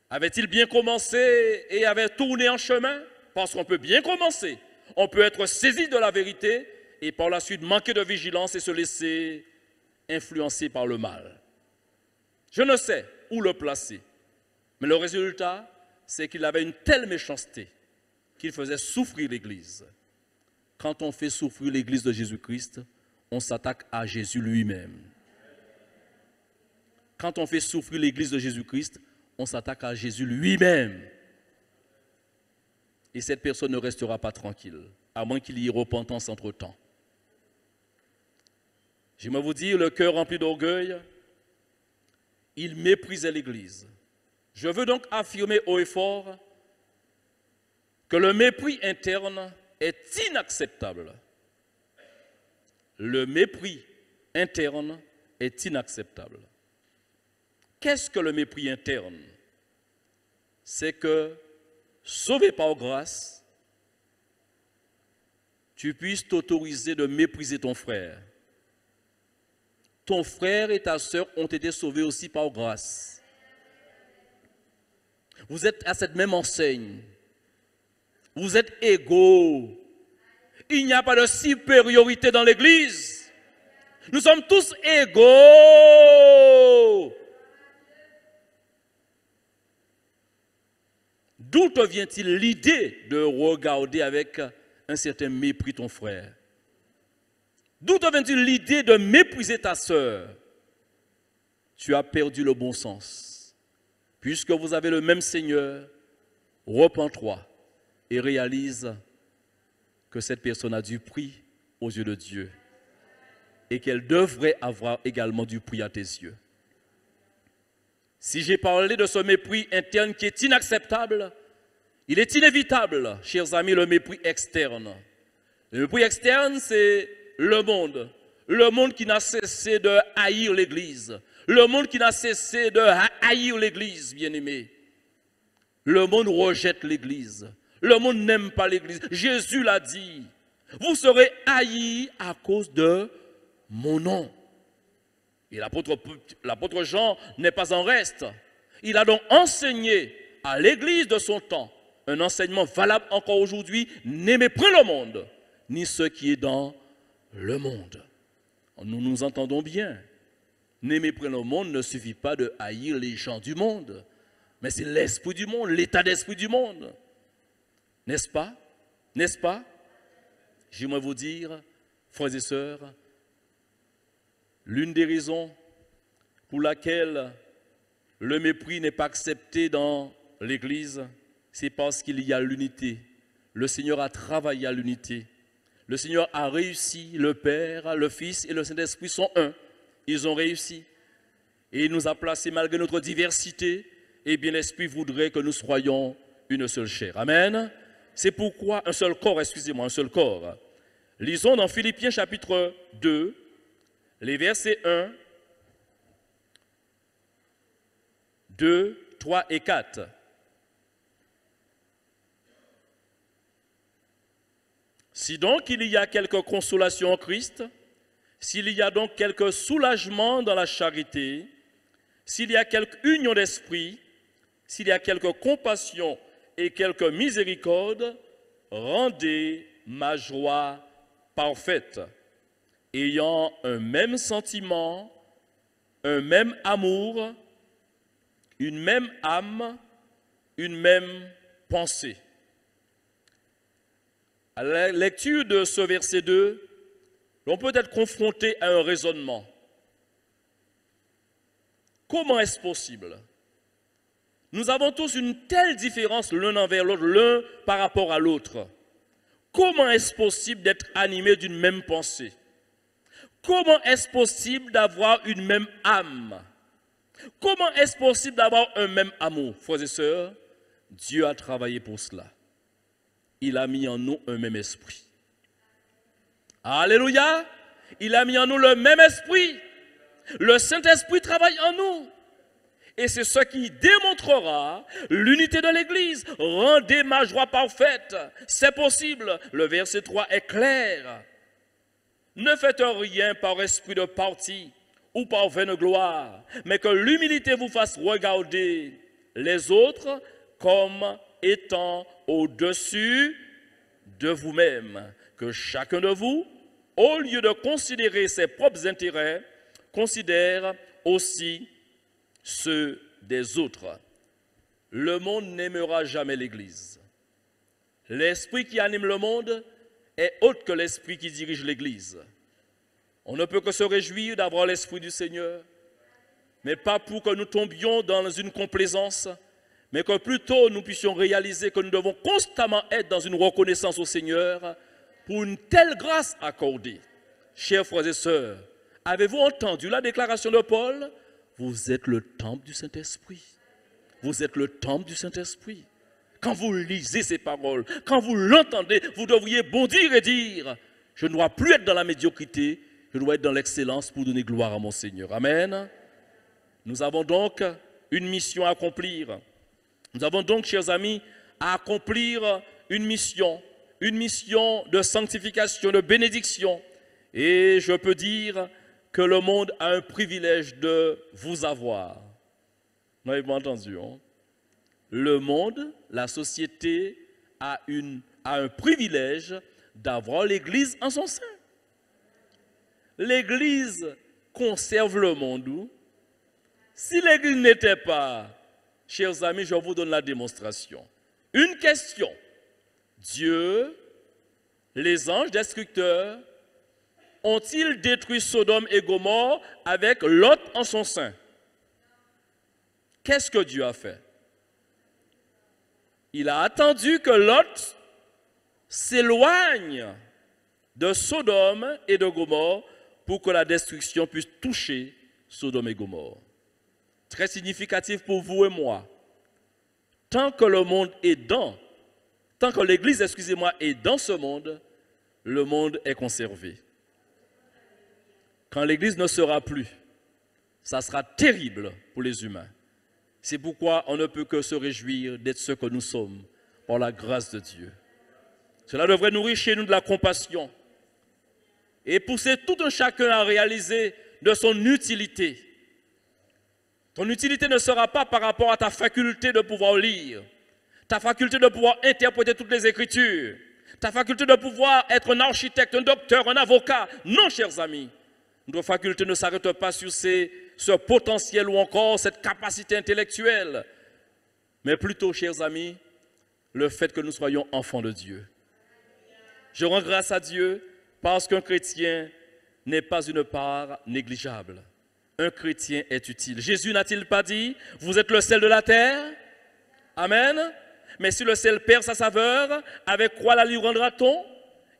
Avait-il bien commencé et avait tourné en chemin? Parce qu'on peut bien commencer. On peut être saisi de la vérité et par la suite manquer de vigilance et se laisser influencer par le mal. Je ne sais où le placer. Mais le résultat, c'est qu'il avait une telle méchanceté qu'il faisait souffrir l'Église. Quand on fait souffrir l'Église de Jésus-Christ, on s'attaque à Jésus lui-même. Quand on fait souffrir l'Église de Jésus-Christ, on s'attaque à Jésus lui-même. Et cette personne ne restera pas tranquille, à moins qu'il y ait repentance entre-temps. J'aimerais vous dire, le cœur rempli d'orgueil, il méprisait l'Église. Je veux donc affirmer haut et fort que le mépris interne est inacceptable. Le mépris interne est inacceptable. Qu'est-ce que le mépris interne? C'est que, sauvé par grâce, tu puisses t'autoriser de mépriser ton frère. Ton frère et ta sœur ont été sauvés aussi par grâce. Vous êtes à cette même enseigne. Vous êtes égaux. Il n'y a pas de supériorité dans l'Église. Nous sommes tous égaux. D'où te vient-il l'idée de regarder avec un certain mépris ton frère? D'où te vient-il l'idée de mépriser ta sœur? Tu as perdu le bon sens. Puisque vous avez le même Seigneur, repens-toi et réalise que cette personne a du prix aux yeux de Dieu et qu'elle devrait avoir également du prix à tes yeux. Si j'ai parlé de ce mépris interne qui est inacceptable, il est inévitable, chers amis, le mépris externe. Le mépris externe, c'est le monde. Le monde qui n'a cessé de haïr l'Église. Le monde qui n'a cessé de haïr l'Église, bien-aimé. Le monde rejette l'Église. Le monde n'aime pas l'Église. Jésus l'a dit. Vous serez haïs à cause de mon nom. Et l'apôtre Jean n'est pas en reste. Il a donc enseigné à l'Église de son temps un enseignement valable encore aujourd'hui. N'aimez point le monde, ni ce qui est dans le monde. Nous nous entendons bien. N'aimer point le monde ne suffit pas de haïr les gens du monde, mais c'est l'esprit du monde, l'état d'esprit du monde. N'est-ce pas? N'est-ce pas? J'aimerais vous dire, frères et sœurs, l'une des raisons pour laquelle le mépris n'est pas accepté dans l'Église, c'est parce qu'il y a l'unité. Le Seigneur a travaillé à l'unité. Le Seigneur a réussi, le Père, le Fils et le Saint-Esprit sont un. Ils ont réussi. Et il nous a placés malgré notre diversité. Et bien l'Esprit voudrait que nous soyons une seule chair. Amen. C'est pourquoi, un seul corps. Lisons dans Philippiens chapitre 2, les versets 1, 2, 3 et 4. Si donc il y a quelque consolation en Christ, s'il y a donc quelque soulagement dans la charité, s'il y a quelque union d'esprit, s'il y a quelque compassion et quelque miséricorde, rendez ma joie parfaite, ayant un même sentiment, un même amour, une même âme, une même pensée. À la lecture de ce verset 2, on peut être confronté à un raisonnement. Comment est-ce possible? Nous avons tous une telle différence l'un envers l'autre, l'un par rapport à l'autre. Comment est-ce possible d'être animé d'une même pensée? Comment est-ce possible d'avoir une même âme? Comment est-ce possible d'avoir un même amour? Frères et sœurs, Dieu a travaillé pour cela. Il a mis en nous un même esprit. Alléluia! Il a mis en nous le même esprit. Le Saint-Esprit travaille en nous. Et c'est ce qui démontrera l'unité de l'Église. Rendez ma joie parfaite. C'est possible. Le verset 3 est clair. Ne faites rien par esprit de parti ou par vaine gloire, mais que l'humilité vous fasse regarder les autres comme étant au-dessus de vous-même. Que chacun de vous, au lieu de considérer ses propres intérêts, considère aussi ceux des autres. Le monde n'aimera jamais l'Église. L'esprit qui anime le monde est autre que l'esprit qui dirige l'Église. On ne peut que se réjouir d'avoir l'esprit du Seigneur, mais pas pour que nous tombions dans une complaisance, mais que plutôt nous puissions réaliser que nous devons constamment être dans une reconnaissance au Seigneur pour une telle grâce accordée. Chers frères et sœurs, avez-vous entendu la déclaration de Paul? Vous êtes le temple du Saint-Esprit. Vous êtes le temple du Saint-Esprit. Quand vous lisez ces paroles, quand vous l'entendez, vous devriez bondir et dire, je ne dois plus être dans la médiocrité, je dois être dans l'excellence pour donner gloire à mon Seigneur. Amen. Nous avons donc une mission à accomplir. Nous avons donc, chers amis, à accomplir une mission de sanctification, de bénédiction. Et je peux dire que le monde a un privilège de vous avoir. Vous n'avez pas entendu, hein? Le monde, la société a un privilège d'avoir l'Église en son sein. l'Église conserve le monde. Si l'Église n'était pas, chers amis, je vous donne la démonstration. Une question. Dieu, les anges destructeurs, ont-ils détruit Sodome et Gomorrhe avec Lot en son sein? Qu'est-ce que Dieu a fait? Il a attendu que Lot s'éloigne de Sodome et de Gomorrhe pour que la destruction puisse toucher Sodome et Gomorrhe. Très significatif pour vous et moi. Tant que le monde est tant que l'Église, est dans ce monde, le monde est conservé. Quand l'Église ne sera plus, ça sera terrible pour les humains. C'est pourquoi on ne peut que se réjouir d'être ce que nous sommes par la grâce de Dieu. Cela devrait nourrir chez nous de la compassion et pousser tout un chacun à réaliser de son utilité. Ton utilité ne sera pas par rapport à ta faculté de pouvoir lire, ta faculté de pouvoir interpréter toutes les Écritures, ta faculté de pouvoir être un architecte, un docteur, un avocat. Non, chers amis, notre faculté ne s'arrête pas sur ce potentiel ou encore cette capacité intellectuelle, mais plutôt, chers amis, le fait que nous soyons enfants de Dieu. Je rends grâce à Dieu parce qu'un chrétien n'est pas une part négligeable. Un chrétien est utile. Jésus n'a-t-il pas dit, vous êtes le sel de la terre? Amen. Mais si le sel perd sa saveur, avec quoi la lui rendra-t-on?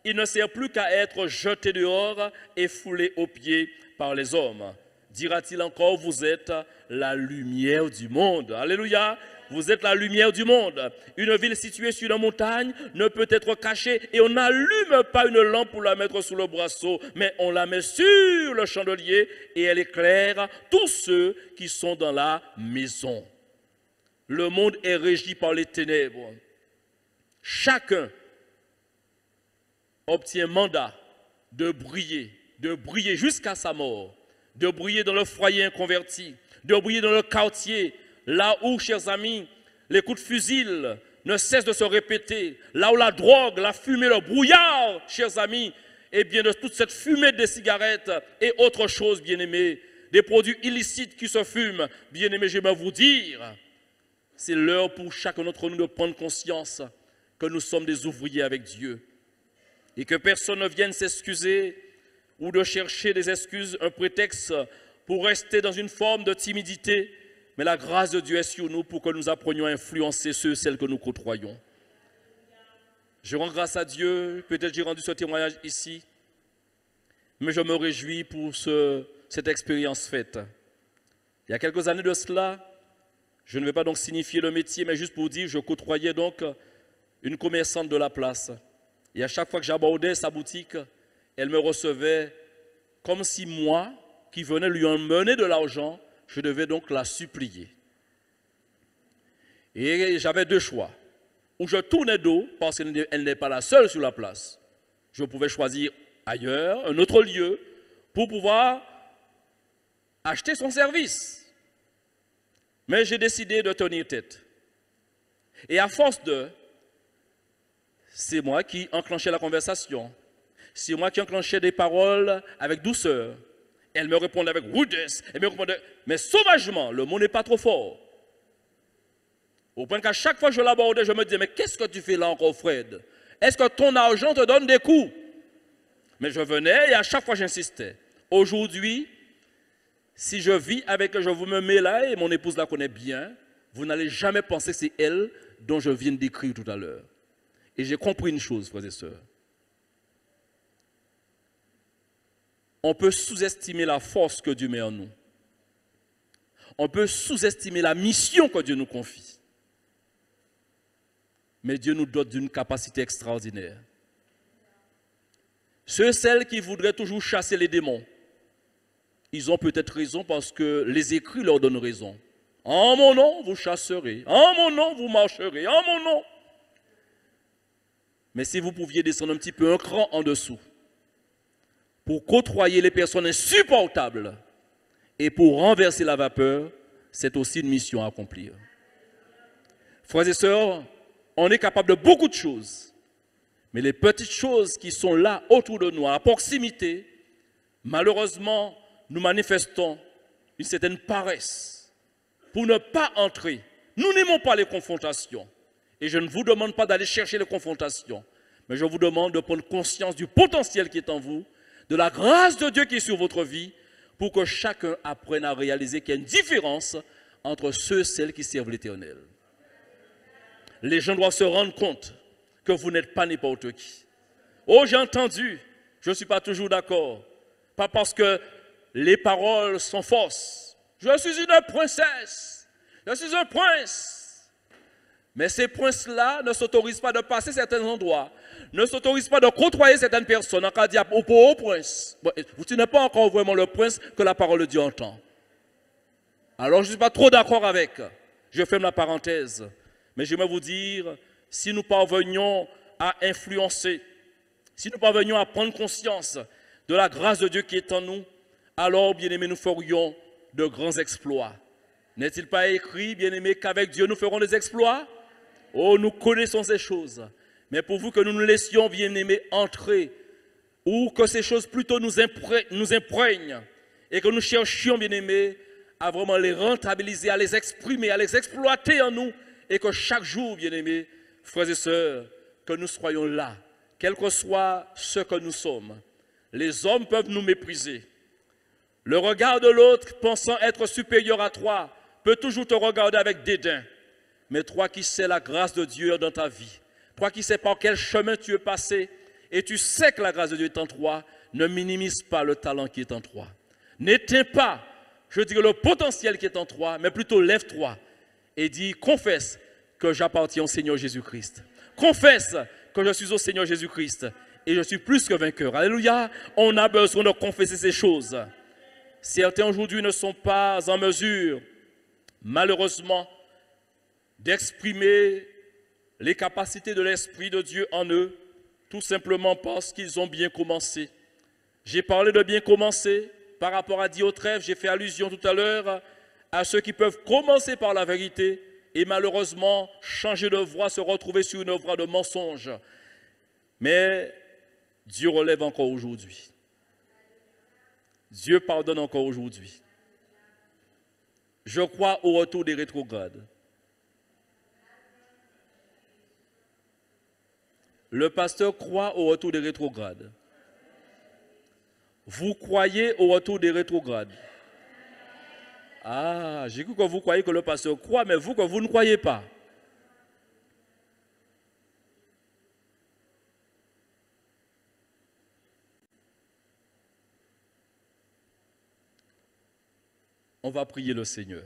Il ne sert plus qu'à être jeté dehors et foulé aux pieds par les hommes. Dira-t-il encore, vous êtes la lumière du monde. Alléluia. Vous êtes la lumière du monde. Une ville située sur une montagne ne peut être cachée et on n'allume pas une lampe pour la mettre sous le boisseau, mais on la met sur le chandelier et elle éclaire tous ceux qui sont dans la maison. Le monde est régi par les ténèbres. Chacun obtient mandat de briller jusqu'à sa mort, de briller dans le foyer inconverti, de briller dans le quartier, là où, chers amis, les coups de fusil ne cessent de se répéter, là où la drogue, la fumée, le brouillard, chers amis, et bien de toute cette fumée des cigarettes et autres choses, bien-aimés, des produits illicites qui se fument, bien-aimés, j'aimerais vous dire, c'est l'heure pour chacun d'entre nous de prendre conscience que nous sommes des ouvriers avec Dieu et que personne ne vienne s'excuser ou de chercher des excuses, un prétexte pour rester dans une forme de timidité. Mais la grâce de Dieu est sur nous pour que nous apprenions à influencer ceux et celles que nous côtoyons. Je rends grâce à Dieu, peut-être j'ai rendu ce témoignage ici, mais je me réjouis pour cette expérience faite. Il y a quelques années de cela, je ne vais pas donc signifier le métier, mais juste pour dire, je côtoyais donc une commerçante de la place. Et à chaque fois que j'abordais sa boutique, elle me recevait comme si moi, qui venais lui emmener de l'argent, je devais donc la supplier. Et j'avais deux choix. Ou je tournais dos, parce qu'elle n'est pas la seule sur la place. Je pouvais choisir ailleurs, un autre lieu, pour pouvoir acheter son service. Mais j'ai décidé de tenir tête. Et à force c'est moi qui enclenchais la conversation. C'est moi qui enclenchais des paroles avec douceur. Elle me répondait avec rudesse. Elle me répondait, mais sauvagement, le mot n'est pas trop fort. Au point qu'à chaque fois que je l'abordais, je me disais, mais qu'est-ce que tu fais là encore, Fred? Est-ce que ton argent te donne des coups? Mais je venais et à chaque fois j'insistais. Aujourd'hui, si je vis avec elle, je vous me mets là et mon épouse la connaît bien, vous n'allez jamais penser que c'est elle dont je viens de décrire tout à l'heure. Et j'ai compris une chose, frères et sœurs. On peut sous-estimer la force que Dieu met en nous. On peut sous-estimer la mission que Dieu nous confie. Mais Dieu nous dote d'une capacité extraordinaire. Ceux et celles qui voudraient toujours chasser les démons, ils ont peut-être raison parce que les écrits leur donnent raison. En mon nom, vous chasserez. En mon nom, vous marcherez. En mon nom. Mais si vous pouviez descendre un petit peu un cran en dessous, pour côtoyer les personnes insupportables et pour renverser la vapeur, c'est aussi une mission à accomplir. Frères et sœurs, on est capable de beaucoup de choses, mais les petites choses qui sont là autour de nous, à proximité, malheureusement, nous manifestons une certaine paresse pour ne pas entrer. Nous n'aimons pas les confrontations. Et je ne vous demande pas d'aller chercher les confrontations, mais je vous demande de prendre conscience du potentiel qui est en vous, de la grâce de Dieu qui est sur votre vie, pour que chacun apprenne à réaliser qu'il y a une différence entre ceux et celles qui servent l'Éternel. Les gens doivent se rendre compte que vous n'êtes pas n'importe qui. Oh, j'ai entendu, je ne suis pas toujours d'accord. Pas parce que les paroles sont fausses. Je suis une princesse, je suis un prince. Mais ces princes-là ne s'autorisent pas de passer certains endroits, ne s'autorisent pas de côtoyer certaines personnes. En cas de dire, au prince, tu n'es pas encore vraiment le prince que la parole de Dieu entend. Alors je ne suis pas trop d'accord avec. Je ferme la parenthèse. Mais j'aimerais vous dire, si nous parvenions à influencer, si nous parvenions à prendre conscience de la grâce de Dieu qui est en nous, alors, bien-aimés, nous ferions de grands exploits. N'est-il pas écrit, bien-aimés, qu'avec Dieu nous ferons des exploits? Oh, nous connaissons ces choses. Mais pour vous que nous nous laissions, bien-aimés, entrer, ou que ces choses plutôt nous imprègnent, et que nous cherchions, bien-aimés, à vraiment les rentabiliser, à les exprimer, à les exploiter en nous, et que chaque jour, bien-aimés, frères et sœurs, que nous soyons là, quel que soit ce que nous sommes. Les hommes peuvent nous mépriser. Le regard de l'autre, pensant être supérieur à toi, peut toujours te regarder avec dédain. Mais toi qui sais la grâce de Dieu dans ta vie, toi qui sais par quel chemin tu es passé, et tu sais que la grâce de Dieu est en toi, ne minimise pas le talent qui est en toi. N'éteins pas, je dirais, le potentiel qui est en toi, mais plutôt lève-toi et dis, confesse que j'appartiens au Seigneur Jésus-Christ. Confesse que je suis au Seigneur Jésus-Christ et je suis plus que vainqueur. Alléluia, on a besoin de confesser ces choses. Certains aujourd'hui ne sont pas en mesure, malheureusement, d'exprimer les capacités de l'Esprit de Dieu en eux, tout simplement parce qu'ils ont bien commencé. J'ai parlé de bien commencer par rapport à Diotrephe, j'ai fait allusion tout à l'heure à ceux qui peuvent commencer par la vérité et malheureusement changer de voie, se retrouver sur une voie de mensonge. Mais Dieu relève encore aujourd'hui. Dieu pardonne encore aujourd'hui. Je crois au retour des rétrogrades. Le pasteur croit au retour des rétrogrades. Vous croyez au retour des rétrogrades? Ah, j'ai cru que vous croyez que le pasteur croit, mais vous que vous ne croyez pas. On va prier le Seigneur.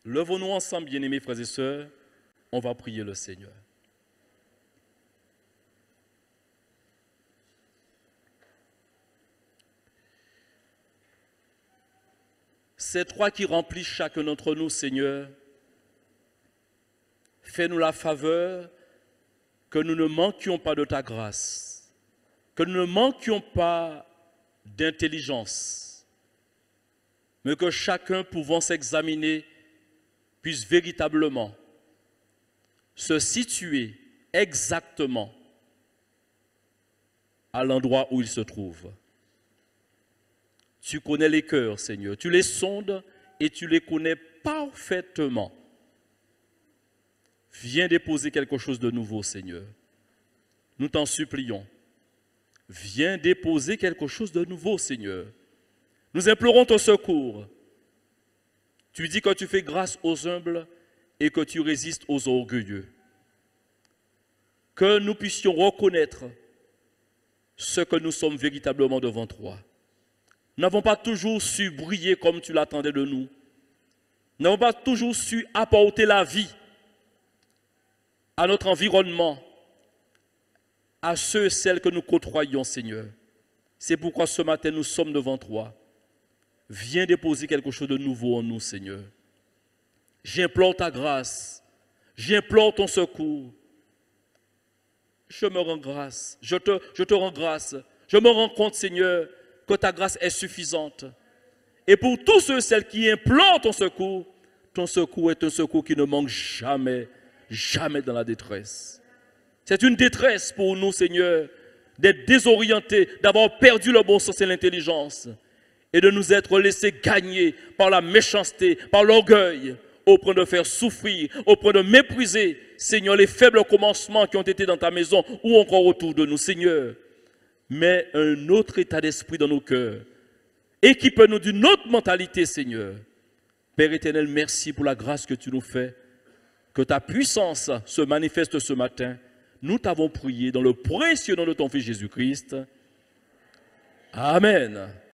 Levons-nous ensemble, bien-aimés frères et sœurs, on va prier le Seigneur. C'est toi qui remplis chacun d'entre nous, Seigneur. Fais-nous la faveur que nous ne manquions pas de ta grâce, que nous ne manquions pas d'intelligence, mais que chacun pouvant s'examiner puisse véritablement se situer exactement à l'endroit où il se trouve. Tu connais les cœurs, Seigneur. Tu les sondes et tu les connais parfaitement. Viens déposer quelque chose de nouveau, Seigneur. Nous t'en supplions. Viens déposer quelque chose de nouveau, Seigneur. Nous implorons ton secours. Tu dis que tu fais grâce aux humbles et que tu résistes aux orgueilleux. Que nous puissions reconnaître ce que nous sommes véritablement devant toi. Nous n'avons pas toujours su briller comme tu l'attendais de nous. Nous n'avons pas toujours su apporter la vie à notre environnement, à ceux et celles que nous côtoyons, Seigneur. C'est pourquoi ce matin, nous sommes devant toi. Viens déposer quelque chose de nouveau en nous, Seigneur. J'implore ta grâce. J'implore ton secours. Je me rends grâce. Je te rends grâce. Je me rends compte, Seigneur, que ta grâce est suffisante. Et pour tous ceux et celles qui implorent ton secours est un secours qui ne manque jamais, jamais dans la détresse. C'est une détresse pour nous, Seigneur, d'être désorientés, d'avoir perdu le bon sens et l'intelligence, et de nous être laissés gagner par la méchanceté, par l'orgueil, au point de faire souffrir, au point de mépriser, Seigneur, les faibles commencements qui ont été dans ta maison ou encore autour de nous, Seigneur. Mais un autre état d'esprit dans nos cœurs. Équipe-nous d'une autre mentalité, Seigneur. Père éternel, merci pour la grâce que tu nous fais. Que ta puissance se manifeste ce matin. Nous t'avons prié dans le précieux nom de ton Fils Jésus-Christ. Amen.